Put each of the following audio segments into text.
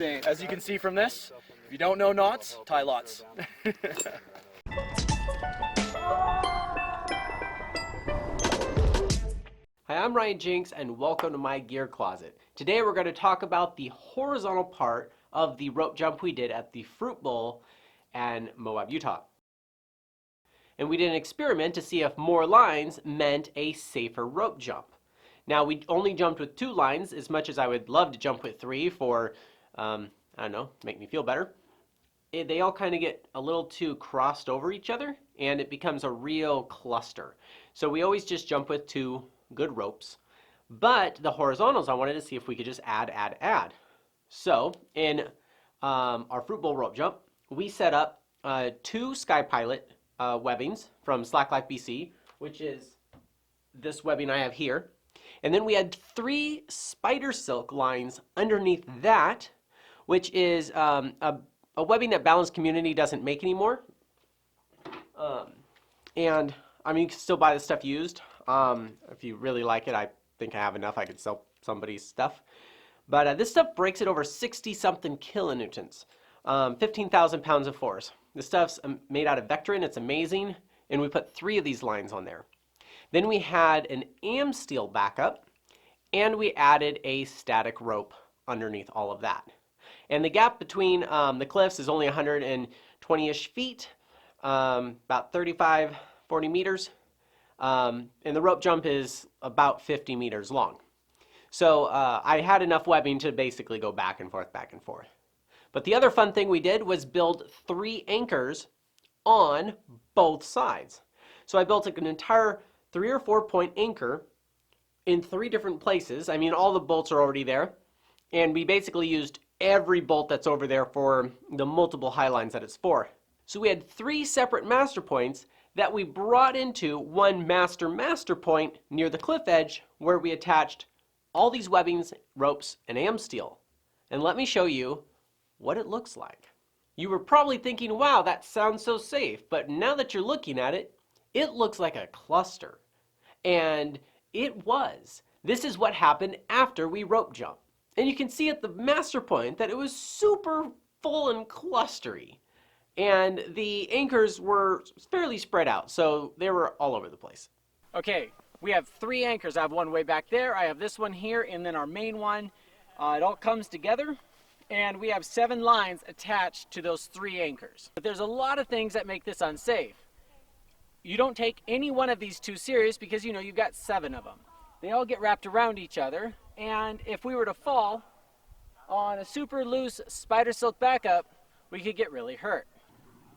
As you can see from this, if you don't know knots, tie lots. Hi, I'm Ryan Jinks and welcome to my gear closet. Today we're going to talk about the horizontal part of the rope jump we did at the Fruit Bowl in Moab, Utah. And we did an experiment to see if more lines meant a safer rope jump. Now we only jumped with 2 lines, as much as I would love to jump with 3 for, I don't know, to make me feel better. They all kind of get a little too crossed over each other and it becomes a real cluster. So we always just jump with 2 good ropes. But the horizontals, I wanted to see if we could just add. So in our Fruit Bowl rope jump, we set up 2 Sky Pilot webbings from Slacklife BC, which is this webbing I have here. And then we had 3 spider silk lines underneath that, which is a webbing that Balance Community doesn't make anymore. And I mean, you can still buy this stuff used. If you really like it, I think I have enough. I could sell somebody's stuff. But this stuff breaks at over 60-something kilonewtons, 15,000 pounds of force. This stuff's made out of Vectrin. It's amazing. And we put 3 of these lines on there. Then we had an AM steel backup, and we added a static rope underneath all of that. And the gap between the cliffs is only 120-ish feet, about 35, 40 meters. And the rope jump is about 50 meters long. So I had enough webbing to basically go back and forth. But the other fun thing we did was build 3 anchors on both sides. So I built like an entire 3 or 4 point anchor in 3 different places. I mean, all the bolts are already there. And we basically used every bolt that's over there for the multiple high lines that it's for. So we had 3 separate master points that we brought into one master point near the cliff edge where we attached all these webbings, ropes, and AM steel. And let me show you what it looks like. You were probably thinking, wow, that sounds so safe. But now that you're looking at it, it looks like a cluster. And it was. This is what happened after we rope jumped. And you can see at the master point that it was super full and clustery. And the anchors were fairly spread out, so they were all over the place. Okay, we have 3 anchors. I have one way back there, I have this one here, and then our main one. It all comes together, and we have 7 lines attached to those 3 anchors. But there's a lot of things that make this unsafe. You don't take any one of these too serious because you know you've got 7 of them. They all get wrapped around each other, and if we were to fall on a super loose spider silk backup, we could get really hurt.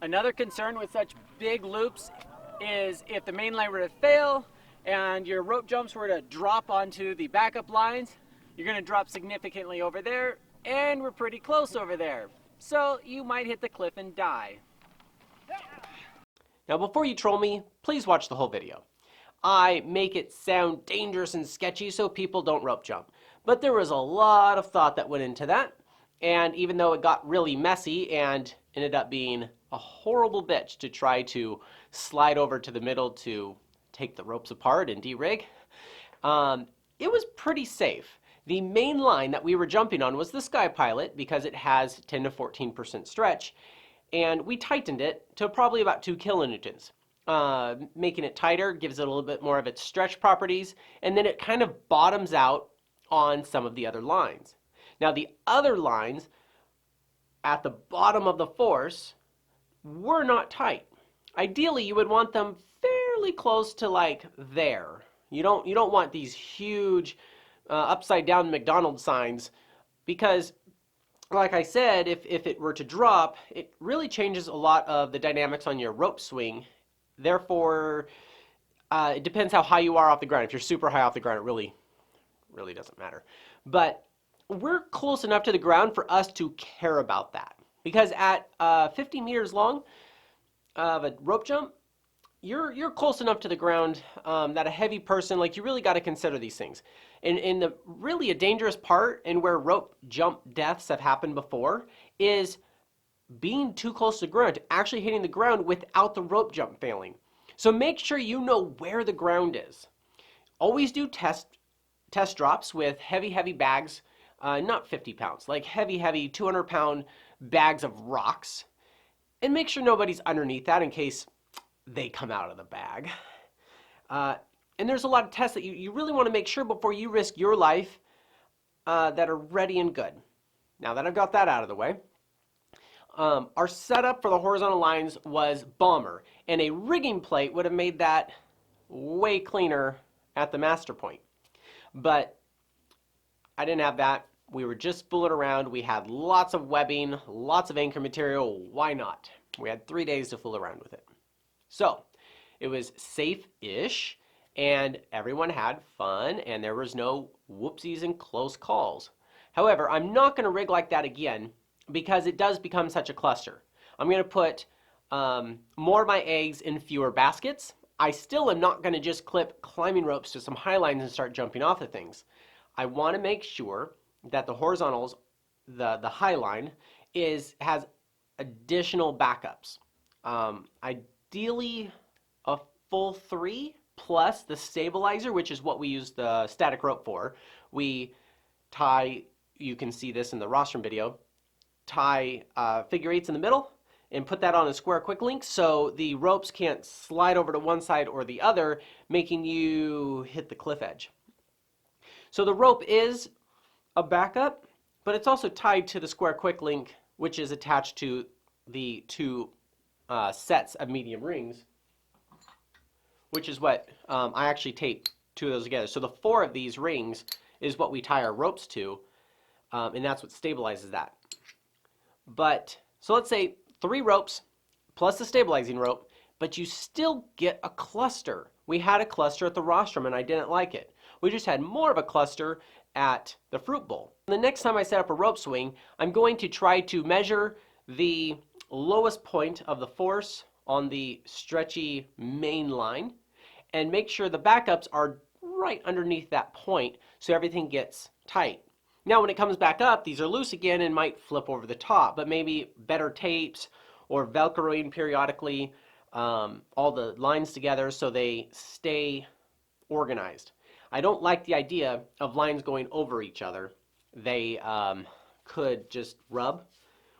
Another concern with such big loops is if the main line were to fail and your rope jumps were to drop onto the backup lines, you're going to drop significantly over there, and we're pretty close over there. So you might hit the cliff and die. Now before you troll me, please watch the whole video. I make it sound dangerous and sketchy so people don't rope jump. But there was a lot of thought that went into that, and even though it got really messy and ended up being a horrible bitch to try to slide over to the middle to take the ropes apart and de-rig, it was pretty safe. The main line that we were jumping on was the Sky Pilot because it has 10 to 14% stretch, and we tightened it to probably about 2 kilonewtons. Making it tighter gives it a little bit more of its stretch properties, and then it kind of bottoms out on some of the other lines. Now the other lines at the bottom of the force were not tight. Ideally, you would want them fairly close to like there. You don't want these huge upside down McDonald's signs because, like I said, if it were to drop, it really changes a lot of the dynamics on your rope swing. Therefore, it depends how high you are off the ground. If you're super high off the ground, it really doesn't matter. But we're close enough to the ground for us to care about that. Because at 50 meters long of a rope jump, you're close enough to the ground that a heavy person, like, you really got to consider these things. And the really a dangerous part, and where rope jump deaths have happened before, is being too close to the ground, actually hitting the ground without the rope jump failing. So make sure you know where the ground is. Always do test drops with heavy bags not 50 pounds, like heavy 200-pound bags of rocks. And make sure nobody's underneath that in case they come out of the bag. And there's a lot of tests that you really want to make sure before you risk your life that are ready and good. Now that I've got that out of the way, our setup for the horizontal lines was bomber, and a rigging plate would have made that way cleaner at the master point. But I didn't have that. We were just fooling around. We had lots of webbing, lots of anchor material. Why not? We had 3 days to fool around with it. So it was safe-ish, and everyone had fun, and there was no whoopsies and close calls. However, I'm not going to rig like that again because it does become such a cluster. I'm going to put more of my eggs in fewer baskets. I still am not going to just clip climbing ropes to some high lines and start jumping off of things. I want to make sure that the horizontals, the high line, has additional backups. Ideally, a full 3 plus the stabilizer, which is what we use the static rope for. We tie, you can see this in the rostrum video, tie figure 8s in the middle and put that on a square quick link so the ropes can't slide over to one side or the other, making you hit the cliff edge. So the rope is a backup, but it's also tied to the square quick link, which is attached to the 2 sets of medium rings, which is what I actually tape 2 of those together. So the 4 of these rings is what we tie our ropes to, and that's what stabilizes that. But so let's say 3 ropes plus the stabilizing rope, but you still get a cluster. We had a cluster at the rostrum and I didn't like it. We just had more of a cluster at the fruit bowl. The next time I set up a rope swing, I'm going to try to measure the lowest point of the force on the stretchy main line and make sure the backups are right underneath that point so everything gets tight. Now when it comes back up, these are loose again and might flip over the top, but maybe better tapes or Velcroing periodically all the lines together so they stay organized. I don't like the idea of lines going over each other. They could just rub.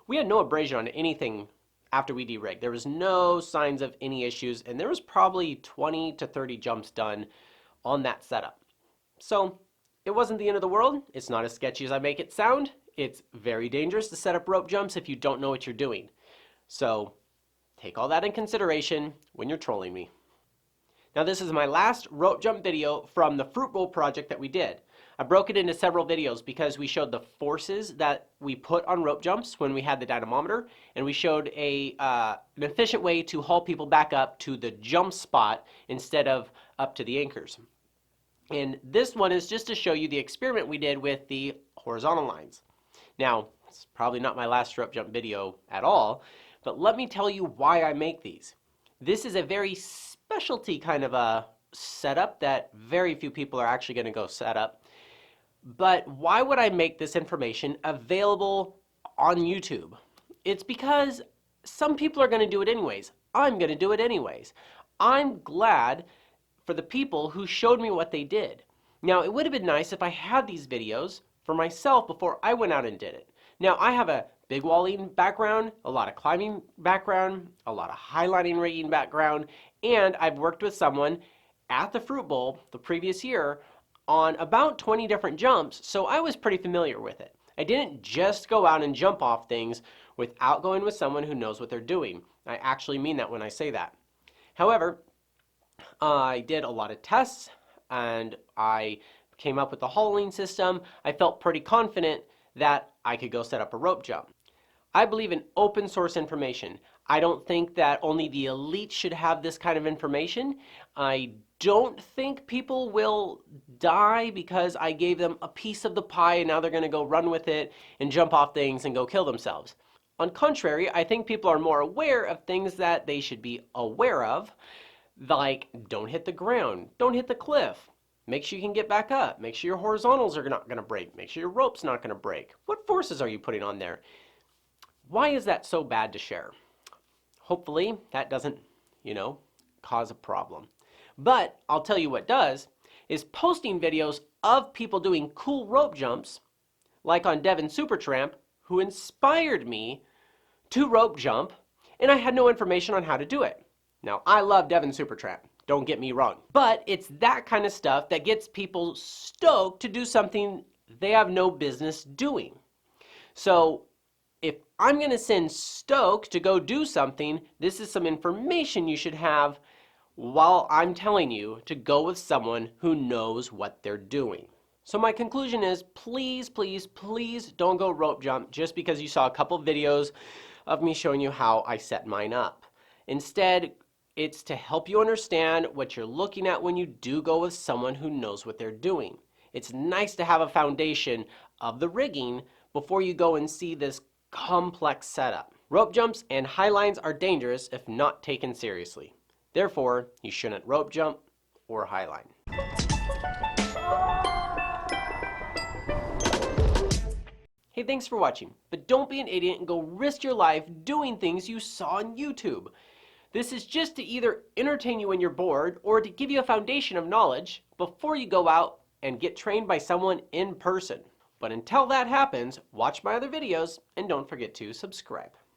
We had no abrasion on anything after we derigged. There was no signs of any issues, and there was probably 20 to 30 jumps done on that setup. So it wasn't the end of the world. It's not as sketchy as I make it sound. It's very dangerous to set up rope jumps if you don't know what you're doing. So take all that in consideration when you're trolling me. Now this is my last rope jump video from the fruit bowl project that we did. I broke it into several videos because we showed the forces that we put on rope jumps when we had the dynamometer, and we showed an efficient way to haul people back up to the jump spot instead of up to the anchors. And this one is just to show you the experiment we did with the horizontal lines. Now, it's probably not my last rope jump video at all, but let me tell you why I make these. This is a very specialty kind of a setup that very few people are actually going to go set up. But why would I make this information available on YouTube? It's because some people are going to do it anyways. I'm going to do it anyways. I'm glad for the people who showed me what they did. Now, it would have been nice if I had these videos for myself before I went out and did it. Now, I have a big walling background, a lot of climbing background, a lot of highlighting rigging background, and I've worked with someone at the Fruit Bowl the previous year on about 20 different jumps, so I was pretty familiar with it. I didn't just go out and jump off things without going with someone who knows what they're doing. I actually mean that when I say that. However, I did a lot of tests and I came up with a hauling system. I felt pretty confident that I could go set up a rope jump. I believe in open source information. I don't think that only the elite should have this kind of information. I don't think people will die because I gave them a piece of the pie and now they're going to go run with it and jump off things and go kill themselves. On contrary, I think people are more aware of things that they should be aware of, like don't hit the ground, don't hit the cliff, make sure you can get back up, make sure your horizontals are not going to break, make sure your rope's not going to break. What forces are you putting on there? Why is that so bad to share? Hopefully that doesn't, cause a problem. But I'll tell you what does, is posting videos of people doing cool rope jumps like on Devin Supertramp, who inspired me to rope jump, and I had no information on how to do it. Now, I love Devin Supertramp, don't get me wrong, but it's that kind of stuff that gets people stoked to do something they have no business doing. So if I'm going to send Stoked to go do something, this is some information you should have while I'm telling you to go with someone who knows what they're doing. So my conclusion is, please, please, please don't go rope jump just because you saw a couple videos of me showing you how I set mine up. Instead, it's to help you understand what you're looking at when you do go with someone who knows what they're doing. It's nice to have a foundation of the rigging before you go and see this complex setup. Rope jumps and high lines are dangerous if not taken seriously. Therefore, you shouldn't rope jump or high line. Hey, thanks for watching, but don't be an idiot and go risk your life doing things you saw on YouTube. This is just to either entertain you when you're bored or to give you a foundation of knowledge before you go out and get trained by someone in person. But until that happens, watch my other videos and don't forget to subscribe.